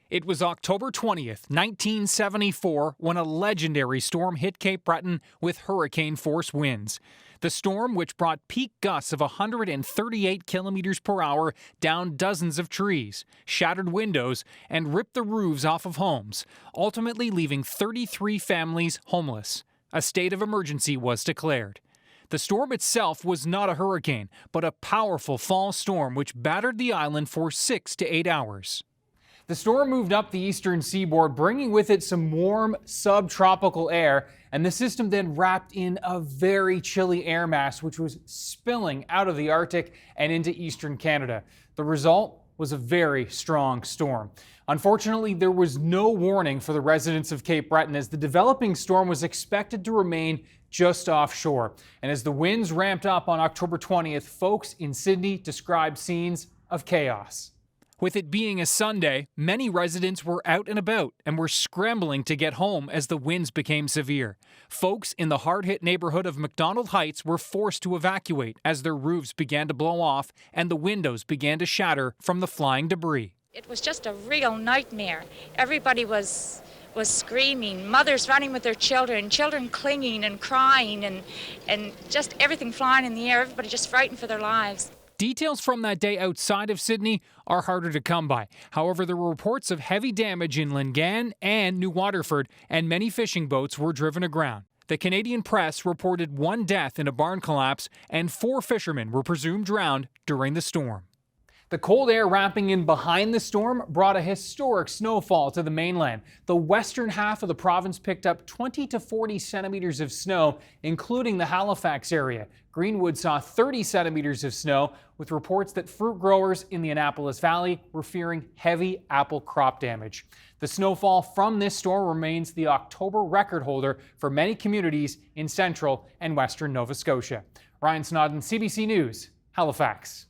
It was October 20th, 1974, when a legendary storm hit Cape Breton with hurricane-force winds. The storm, which brought peak gusts of 138 kilometers per hour down dozens of trees, shattered windows, and ripped the roofs off of homes, ultimately leaving 33 families homeless. A state of emergency was declared. The storm itself was not a hurricane, but a powerful fall storm which battered the island for 6 to 8 hours. The storm moved up the eastern seaboard, bringing with it some warm subtropical air, and the system then wrapped in a very chilly air mass, which was spilling out of the Arctic and into eastern Canada. The result was a very strong storm. Unfortunately, there was no warning for the residents of Cape Breton, as the developing storm was expected to remain just offshore. And as the winds ramped up on October 20th, folks in Sydney described scenes of chaos. With it being a Sunday, many residents were out and about and were scrambling to get home as the winds became severe. Folks in the hard-hit neighborhood of McDonald Heights were forced to evacuate as their roofs began to blow off and the windows began to shatter from the flying debris. It was just a real nightmare. Everybody was screaming, mothers running with their children, children clinging and crying, and just everything flying in the air, everybody just frightened for their lives. Details from that day outside of Sydney are harder to come by. However, there were reports of heavy damage in Lingan and New Waterford, and many fishing boats were driven aground. The Canadian press reported 1 death in a barn collapse, and 4 fishermen were presumed drowned during the storm. The cold air wrapping in behind the storm brought a historic snowfall to the mainland. The western half of the province picked up 20 to 40 centimeters of snow, including the Halifax area. Greenwood saw 30 centimeters of snow, with reports that fruit growers in the Annapolis Valley were fearing heavy apple crop damage. The snowfall from this storm remains the October record holder for many communities in central and western Nova Scotia. Ryan Snoddon, CBC News, Halifax.